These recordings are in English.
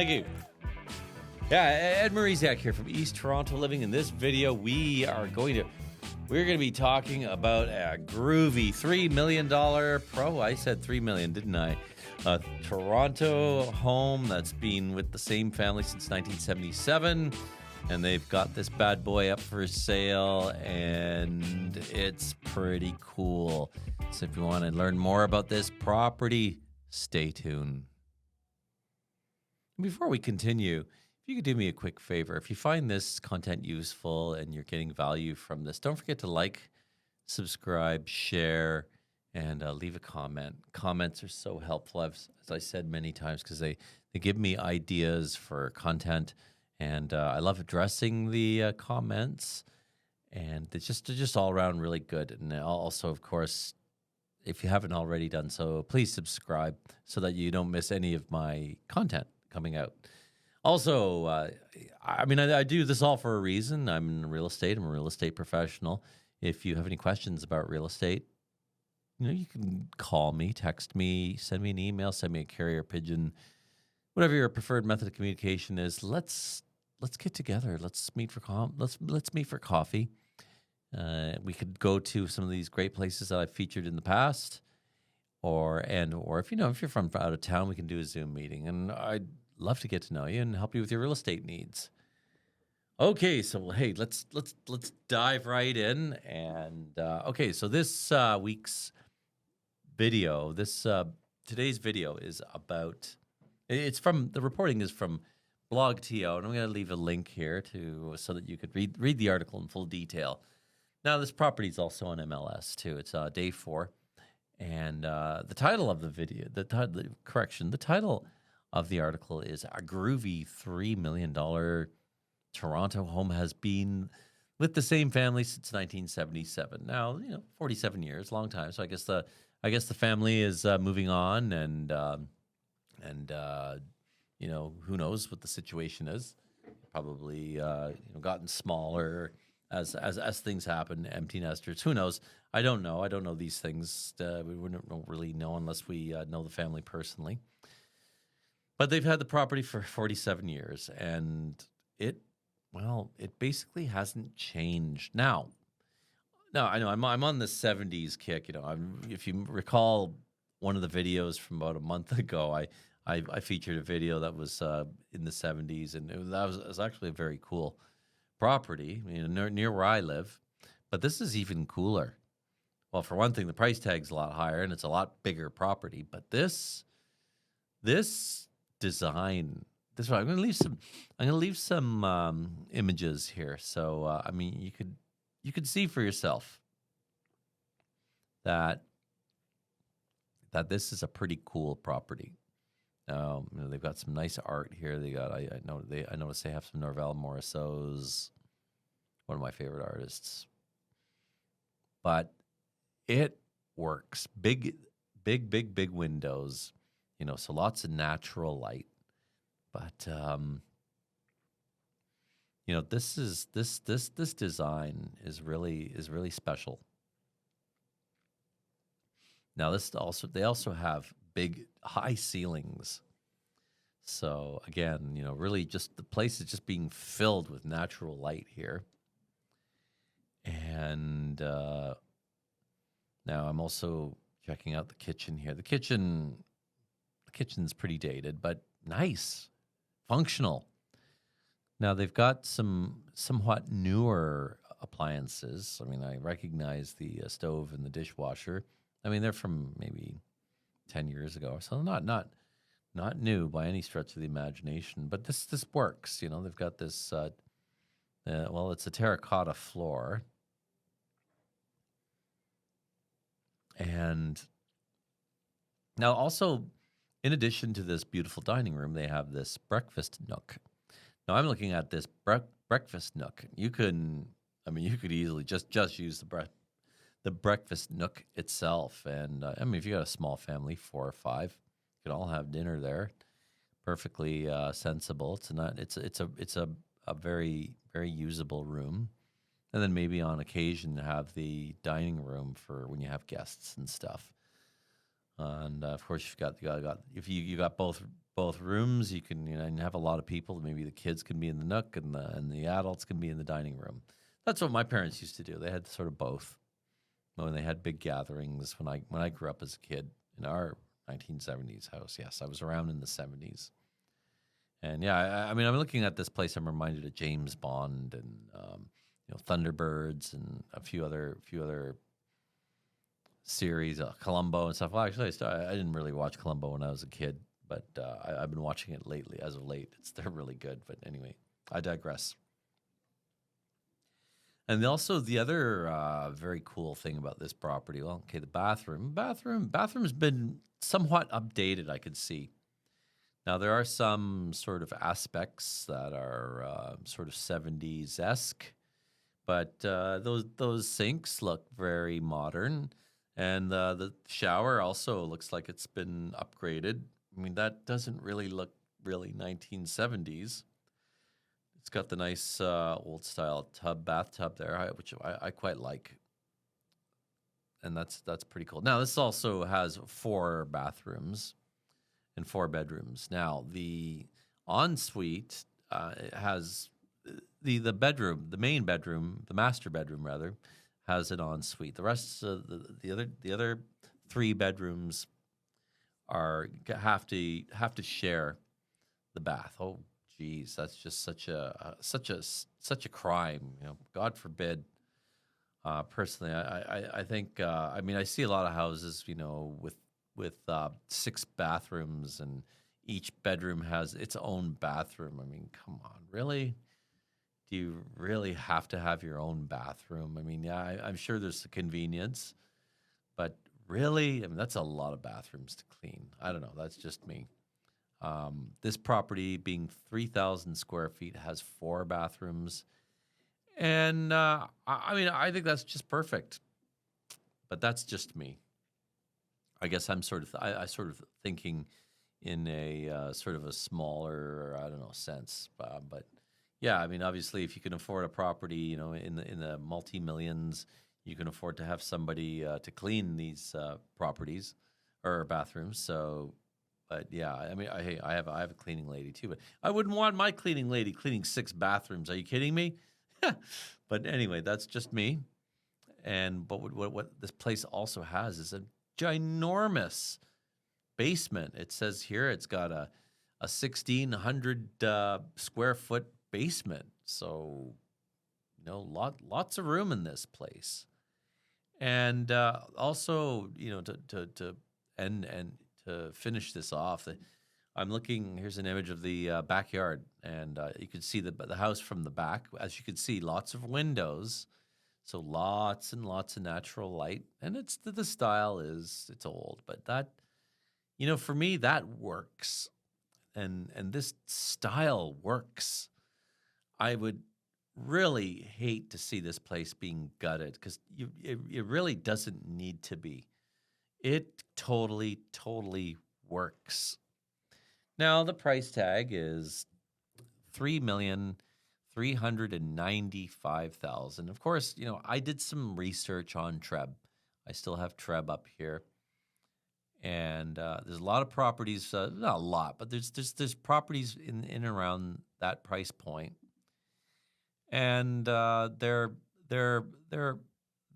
Thank you. Yeah, Ed Morysiak here from East Toronto Living. In this video, we're going to be talking about a groovy $3 million I said $3 million, didn't I? A Toronto home that's been with the same family since 1977. And they've got this bad boy up for sale, and it's pretty cool. So if you want to learn more about this property, stay tuned. Before we continue, if you could do me a quick favor, if you find this content useful and you're getting value from this, don't forget to like, subscribe, share, and leave a comment. Comments are so helpful, as I said many times, because they give me ideas for content, and I love addressing the comments, and they're just all around really good. And also, of course, if you haven't already done so, please subscribe so that you don't miss any of my content coming out. Also, I do this all for a reason. I'm in real estate. I'm a real estate professional. If you have any questions about real estate, you can call me, text me, send me an email, send me a carrier pigeon, whatever your preferred method of communication is. Let's get together. Let's meet for let's meet for coffee. We could go to some of these great places that I've featured in the past, or if you're from out of town, we can do a Zoom meeting, and I'd love to get to know you and help you with your real estate needs. Okay, so hey, let's dive right in. And so this week's video, today's video is about. The reporting is from Blog TO, and I'm going to leave a link here so that you could read the article in full detail. Now, this property is also on MLS too. It's day 4. And the title of the video, the title of the article is "A Groovy $3 Million Toronto Home Has Been with the Same Family Since 1977." Now, 47 years, long time. So I guess the family is moving on, and who knows what the situation is. Probably gotten smaller as things happen, empty nesters. Who knows? I don't know. I don't know these things. We wouldn't really know unless we know the family personally. But they've had the property for 47 years, and it basically hasn't changed. Now I know I'm on the 70s kick. If you recall one of the videos from about a month ago, I featured a video that was in the 70s, and that was actually a very cool property, near where I live. But this is even cooler. Well, for one thing, the price tag's a lot higher, and it's a lot bigger property. But this design, this one, I'm going to leave some images here. So you could see for yourself that this is a pretty cool property. They've got some nice art here. They got I noticed they have some Norval Morrisseau's, one of my favorite artists. But it works. Big windows, so lots of natural light. But this design is really special. Now they also have big high ceilings. So again, really just the place is just being filled with natural light here. And now I'm also checking out the kitchen here. The kitchen's pretty dated, but nice, functional. Now they've got some somewhat newer appliances. I recognize the stove and the dishwasher. They're from maybe 10 years ago, so not new by any stretch of the imagination. But this works. They've got this. It's a terracotta floor, and now also, in addition to this beautiful dining room, they have this breakfast nook. Now I'm looking at this breakfast nook. You could easily just use the breakfast nook itself. And if you got a small family, 4 or 5, you could all have dinner there. Perfectly sensible. It's a very, very usable room. And then maybe on occasion have the dining room for when you have guests and stuff. And of course, you got both both rooms. You can and have a lot of people. Maybe the kids can be in the nook, and the adults can be in the dining room. That's what my parents used to do. They had sort of both when they had big gatherings. When I grew up as a kid in our 1970s house, yes, I was around in the 70s. And yeah, I mean, I'm looking at this place. I'm reminded of James Bond and Thunderbirds and a few other series, Columbo and stuff. Well, actually, I didn't really watch Columbo when I was a kid, but I've been watching it lately. As of late, they're really good. But anyway, I digress. And also the other very cool thing about this property, well, okay, the bathroom's been somewhat updated. I could see. Now there are some sort of aspects that are sort of 70s esque, but those sinks look very modern, and the shower also looks like it's been upgraded. I mean, that doesn't really look really 1970s. It's got the nice old style bathtub there, which I quite like, and that's pretty cool. Now this also has 4 bathrooms and 4 bedrooms. Now the ensuite has the bedroom, the main bedroom, the master bedroom rather, has an ensuite. The rest of the other 3 bedrooms have to share the bath. Oh, geez, that's just such a crime. God forbid. Personally, I think I mean I see a lot of houses, with 6 bathrooms, and each bedroom has its own bathroom. I mean, come on, really? Do you really have to have your own bathroom? I mean, yeah, I'm sure there's the convenience, but really, I mean, that's a lot of bathrooms to clean. I don't know. That's just me. This property, being 3,000 square feet, has 4 bathrooms, and I mean, I think that's just perfect. But that's just me. I guess I'm sort of I sort of thinking in a sort of a smaller, I don't know, sense. But yeah, I mean, obviously, if you can afford a property, in the multi millions, you can afford to have somebody to clean these properties or bathrooms. So, but yeah, I mean, I have a cleaning lady too, but I wouldn't want my cleaning lady cleaning 6 bathrooms. Are you kidding me? But anyway, that's just me. And but what this place also has is a ginormous basement. It says here it's got a 1,600 square foot basement. So lots of room in this place. And also, to and to finish this off, I'm looking. Here's an image of the backyard, and you can see the house from the back. As you can see, lots of windows, so lots and lots of natural light. And the style it's old, but that for me that works, and this style works. I would really hate to see this place being gutted because it really doesn't need to be. It totally works. Now the price tag is 3,395,000. Of course, I did some research on Treb. I still have Treb up here, and there's a lot of properties. Not a lot, but there's properties in and around that price point, and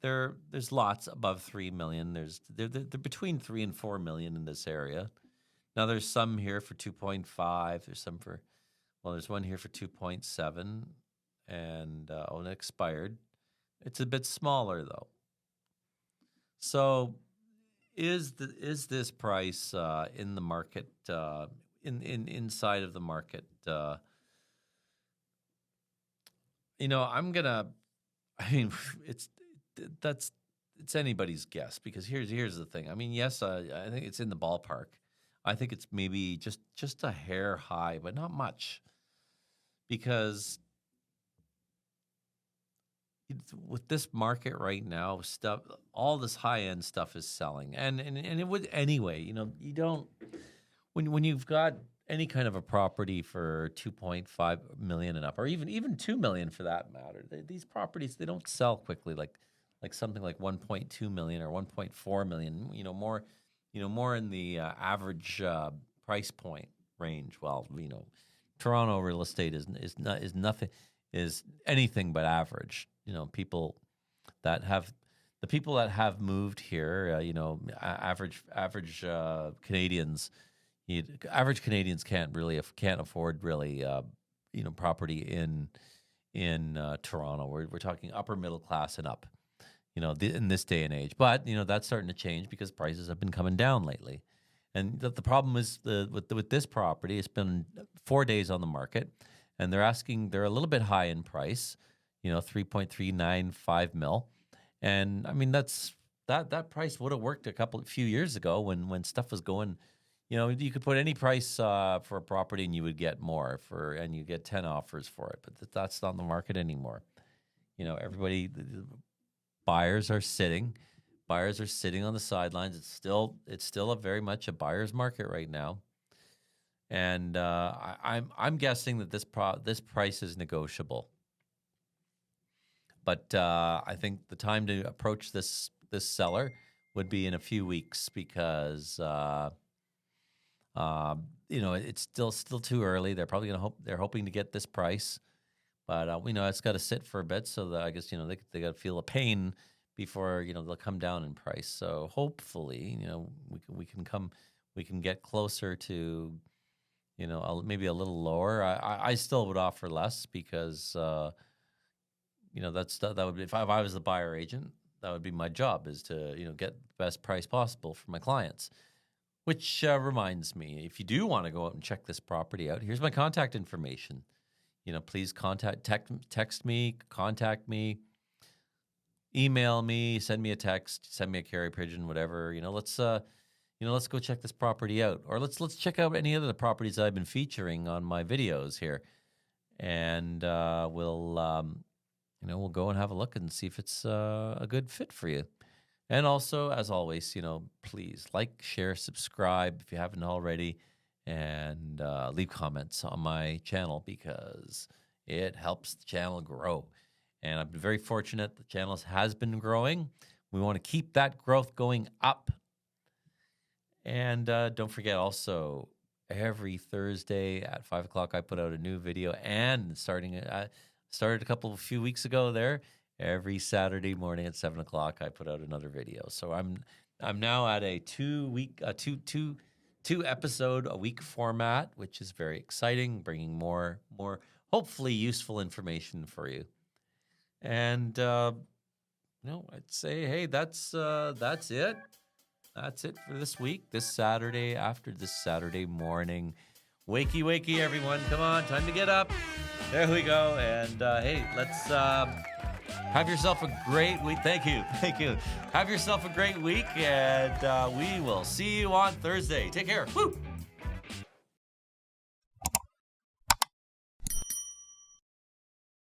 there's lots above 3 million. They're between 3 and 4 million in this area. Now there's some here for 2.5. There's some for there's one here for 2.7, and it expired. It's a bit smaller though. So is this price in the market inside of the market? I'm gonna. I mean, it's that's it's anybody's guess because here's the thing. I mean, yes, I think it's in the ballpark. I think it's maybe just a hair high, but not much, because with this market right now, all this high end stuff is selling, and it would anyway. You don't when you've got any kind of a property for 2.5 million and up, or even 2 million for that matter. These properties, they don't sell quickly like something like 1.2 million or 1.4 million. More in the average price point. range. Well, Toronto real estate is nothing, is anything but average. That have the people that have moved here, average Canadians, average Canadians can't afford really, property in Toronto. We're talking upper middle class and up, in this day and age. But that's starting to change because prices have been coming down lately. And the problem is with this property, it's been 4 days on the market, and they're a little bit high in price, 3.395 mil. And I mean, that price would have worked a few years ago when stuff was going. You could put any price for a property and you would get more and you get 10 offers for it. But that's not on the market anymore. Everybody, buyers are sitting on the sidelines. It's still a very much a buyer's market right now. And I'm guessing that this price is negotiable. But I think the time to approach this seller would be in a few weeks because it's still too early. They're probably they're hoping to get this price, but it's got to sit for a bit. So that I guess they got to feel a pain before they'll come down in price. So hopefully we can get closer to maybe a little lower. I still would offer less because that would be if I was the buyer agent, that would be my job, is to get the best price possible for my clients. Which reminds me, if you do want to go out and check this property out, here's my contact information. Please text me, contact me, email me, send me a text, send me a carrier pigeon, whatever. Let's go check this property out, or let's check out any other properties I've been featuring on my videos here, and we'll go and have a look and see if it's a good fit for you. And also, as always, please like, share, subscribe if you haven't already, and leave comments on my channel because it helps the channel grow. And I've been very fortunate. The channel has been growing. We want to keep that growth going up. And don't forget also, every Thursday at 5 o'clock, I put out a new video. And started a few weeks ago there. Every Saturday morning at 7 o'clock, I put out another video. So I'm now at a 2 episode a week format, which is very exciting, bringing more hopefully useful information for you. And I'd say, hey, that's it. That's it for this week. This Saturday, after this Saturday morning, wakey, everyone! Come on, time to get up. There we go. And hey, let's. Have yourself a great week. Thank you. Have yourself a great week, and we will see you on Thursday. Take care. Woo!